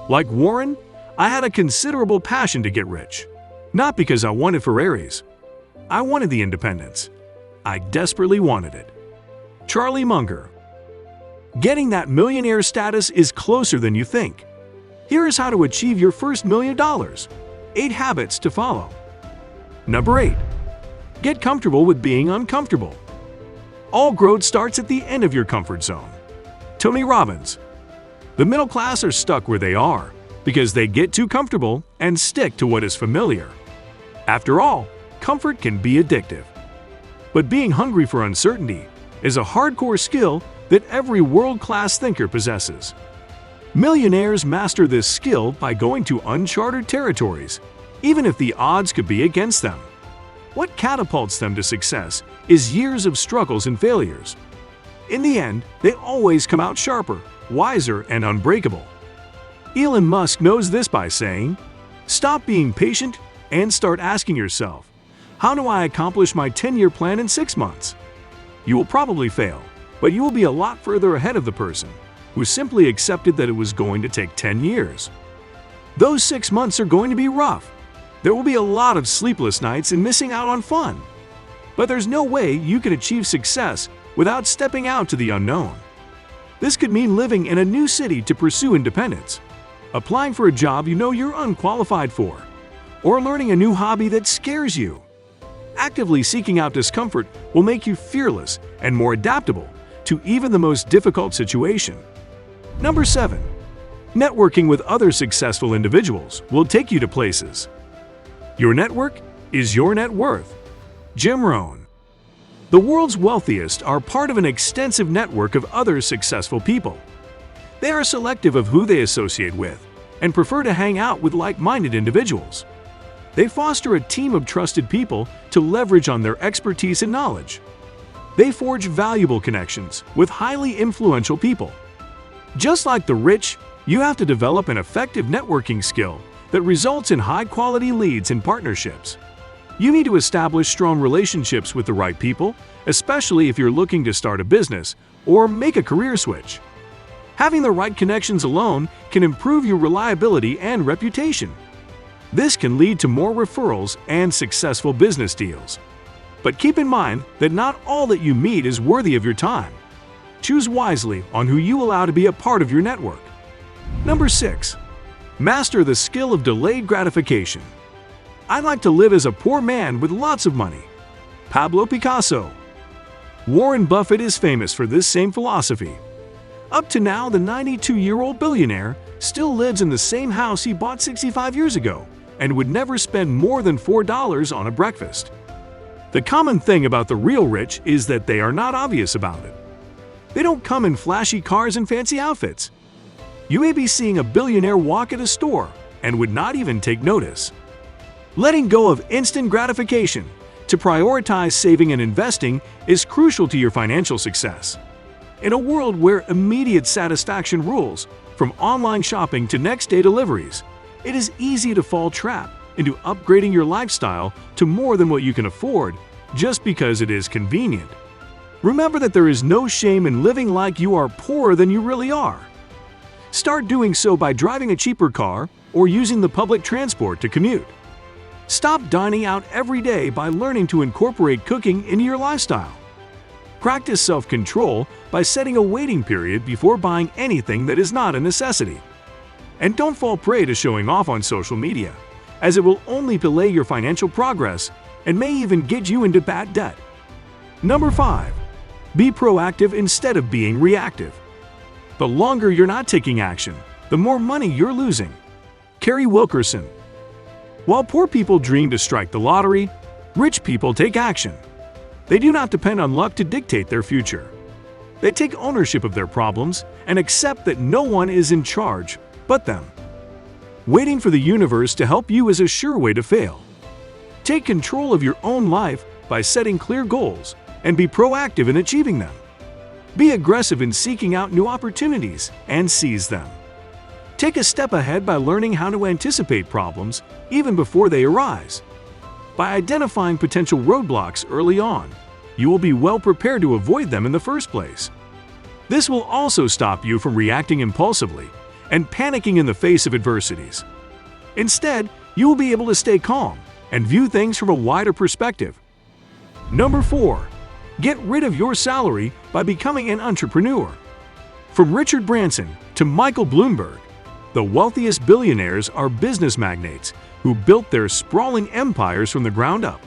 Like Warren, I had a considerable passion to get rich. Not because I wanted Ferraris. I wanted the independence. I desperately wanted it. Charlie Munger. Getting that millionaire status is closer than you think. Here is how to achieve your first $1 million. 8 habits to follow. Number 8. Get comfortable with being uncomfortable. All growth starts at the end of your comfort zone. Tony Robbins. The middle class are stuck where they are because they get too comfortable and stick to what is familiar. After all, comfort can be addictive. But being hungry for uncertainty is a hardcore skill that every world-class thinker possesses. Millionaires master this skill by going to uncharted territories, even if the odds could be against them. What catapults them to success is years of struggles and failures. In the end, they always come out sharper, wiser, and unbreakable. Elon Musk knows this by saying, "Stop being patient and start asking yourself, how do I accomplish my 10-year plan in 6 months?" You will probably fail, but you will be a lot further ahead of the person who simply accepted that it was going to take 10 years. Those 6 months are going to be rough. There will be a lot of sleepless nights and missing out on fun. But there's no way you can achieve success without stepping out to the unknown. This could mean living in a new city to pursue independence, applying for a job you know you're unqualified for, or learning a new hobby that scares you. Actively seeking out discomfort will make you fearless and more adaptable to even the most difficult situation. Number 7. Networking with other successful individuals will take you to places. Your network is your net worth. Jim Rohn. The world's wealthiest are part of an extensive network of other successful people. They are selective of who they associate with and prefer to hang out with like-minded individuals. They foster a team of trusted people to leverage on their expertise and knowledge. They forge valuable connections with highly influential people. Just like the rich, you have to develop an effective networking skill that results in high-quality leads and partnerships. You need to establish strong relationships with the right people, especially if you're looking to start a business or make a career switch. Having the right connections alone can improve your reliability and reputation. This can lead to more referrals and successful business deals. But keep in mind that not all that you meet is worthy of your time. Choose wisely on who you allow to be a part of your network. Number 6. Master the skill of delayed gratification. I'd like to live as a poor man with lots of money. Pablo Picasso. Warren Buffett is famous for this same philosophy. Up to now, the 92-year-old billionaire still lives in the same house he bought 65 years ago and would never spend more than $4 on a breakfast. The common thing about the real rich is that they are not obvious about it. They don't come in flashy cars and fancy outfits. You may be seeing a billionaire walk at a store and would not even take notice. Letting go of instant gratification to prioritize saving and investing is crucial to your financial success. In a world where immediate satisfaction rules, from online shopping to next-day deliveries, it is easy to fall trapped into upgrading your lifestyle to more than what you can afford just because it is convenient. Remember that there is no shame in living like you are poorer than you really are. Start doing so by driving a cheaper car or using the public transport to commute. Stop dining out every day by learning to incorporate cooking into your lifestyle. Practice self-control by setting a waiting period before buying anything that is not a necessity. And don't fall prey to showing off on social media, as it will only delay your financial progress and may even get you into bad debt. Number 5. Be proactive instead of being reactive. The longer you're not taking action, the more money you're losing. Carrie Wilkerson. While poor people dream to strike the lottery, rich people take action. They do not depend on luck to dictate their future. They take ownership of their problems and accept that no one is in charge but them. Waiting for the universe to help you is a sure way to fail. Take control of your own life by setting clear goals and be proactive in achieving them. Be aggressive in seeking out new opportunities and seize them. Take a step ahead by learning how to anticipate problems even before they arise. By identifying potential roadblocks early on, you will be well prepared to avoid them in the first place. This will also stop you from reacting impulsively and panicking in the face of adversities. Instead, you will be able to stay calm and view things from a wider perspective. Number 4. Get rid of your salary by becoming an entrepreneur. From Richard Branson to Michael Bloomberg, the wealthiest billionaires are business magnates who built their sprawling empires from the ground up.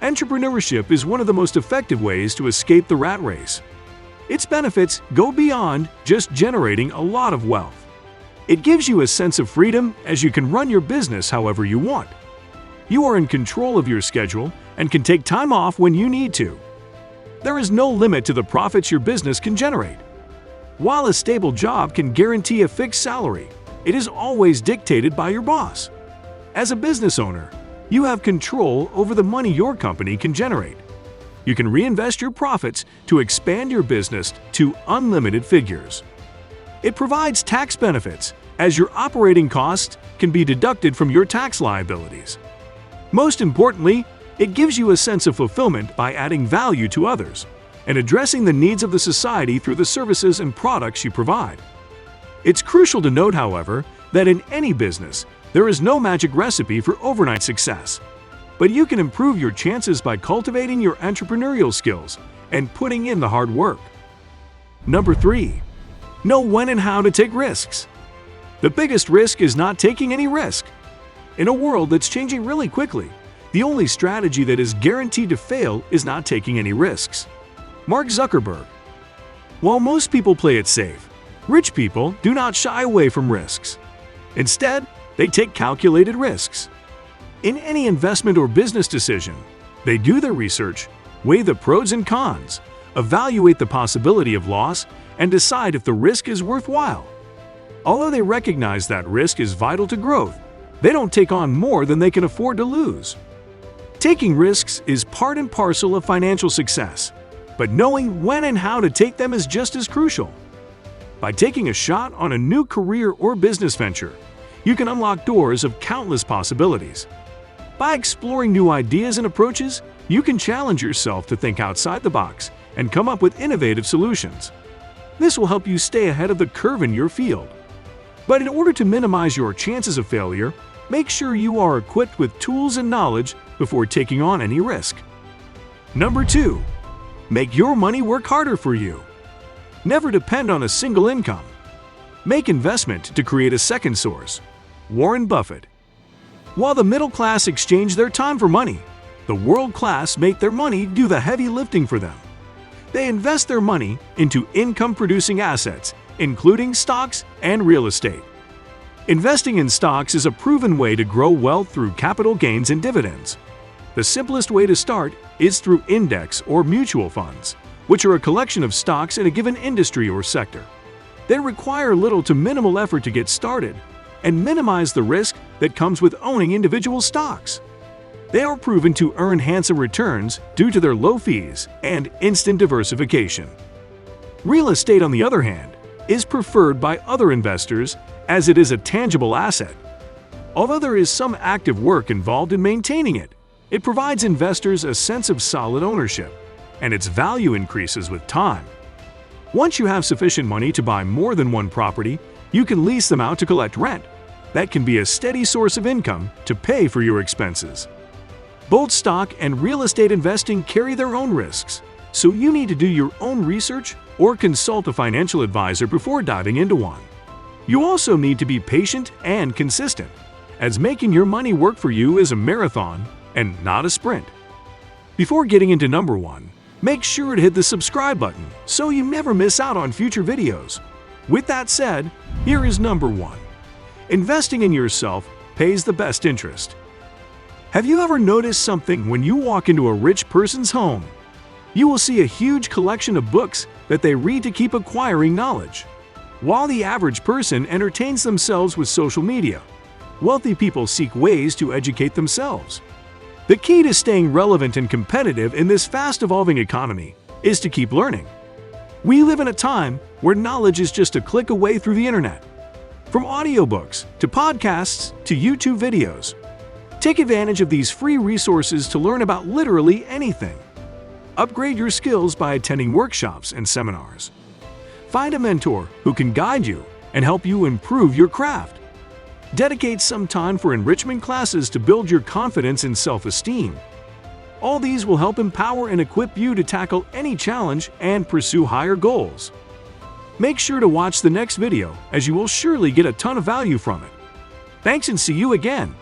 Entrepreneurship is one of the most effective ways to escape the rat race. Its benefits go beyond just generating a lot of wealth. It gives you a sense of freedom as you can run your business however you want. You are in control of your schedule and can take time off when you need to. There is no limit to the profits your business can generate. While a stable job can guarantee a fixed salary, it is always dictated by your boss. As a business owner, you have control over the money your company can generate. You can reinvest your profits to expand your business to unlimited figures. It provides tax benefits, as your operating costs can be deducted from your tax liabilities. Most importantly, it gives you a sense of fulfillment by adding value to others and addressing the needs of the society through the services and products you provide. It's crucial to note, however, that in any business, there is no magic recipe for overnight success. But you can improve your chances by cultivating your entrepreneurial skills and putting in the hard work. Number 3. Know when and how to take risks. The biggest risk is not taking any risk. In a world that's changing really quickly, the only strategy that is guaranteed to fail is not taking any risks. Mark Zuckerberg. While most people play it safe, rich people do not shy away from risks. Instead, they take calculated risks. In any investment or business decision, they do their research, weigh the pros and cons, evaluate the possibility of loss, and decide if the risk is worthwhile. Although they recognize that risk is vital to growth, they don't take on more than they can afford to lose. Taking risks is part and parcel of financial success, but knowing when and how to take them is just as crucial. By taking a shot on a new career or business venture, you can unlock doors of countless possibilities. By exploring new ideas and approaches, you can challenge yourself to think outside the box and come up with innovative solutions. This will help you stay ahead of the curve in your field. But in order to minimize your chances of failure, make sure you are equipped with tools and knowledge before taking on any risk. Number 2. Make your money work harder for you. Never depend on a single income. Make investment to create a second source. Warren Buffett. While the middle class exchange their time for money, the world class make their money do the heavy lifting for them. They invest their money into income-producing assets, including stocks and real estate. Investing in stocks is a proven way to grow wealth through capital gains and dividends. The simplest way to start is through index or mutual funds, which are a collection of stocks in a given industry or sector. They require little to minimal effort to get started and minimize the risk that comes with owning individual stocks. They are proven to earn handsome returns due to their low fees and instant diversification. Real estate, on the other hand, is preferred by other investors as it is a tangible asset. Although there is some active work involved in maintaining it, it provides investors a sense of solid ownership, and its value increases with time. Once you have sufficient money to buy more than one property, you can lease them out to collect rent. That can be a steady source of income to pay for your expenses. Both stock and real estate investing carry their own risks, so you need to do your own research or consult a financial advisor before diving into one. You also need to be patient and consistent, as making your money work for you is a marathon and not a sprint. Before getting into number 1, make sure to hit the subscribe button so you never miss out on future videos. With that said, here is number 1. Investing in yourself pays the best interest. Have you ever noticed something when you walk into a rich person's home? You will see a huge collection of books that they read to keep acquiring knowledge. While the average person entertains themselves with social media, wealthy people seek ways to educate themselves. The key to staying relevant and competitive in this fast-evolving economy is to keep learning. We live in a time where knowledge is just a click away through the internet. From audiobooks to podcasts to YouTube videos, take advantage of these free resources to learn about literally anything. Upgrade your skills by attending workshops and seminars. Find a mentor who can guide you and help you improve your craft. Dedicate some time for enrichment classes to build your confidence and self-esteem. All these will help empower and equip you to tackle any challenge and pursue higher goals. Make sure to watch the next video, as you will surely get a ton of value from it. Thanks and see you again.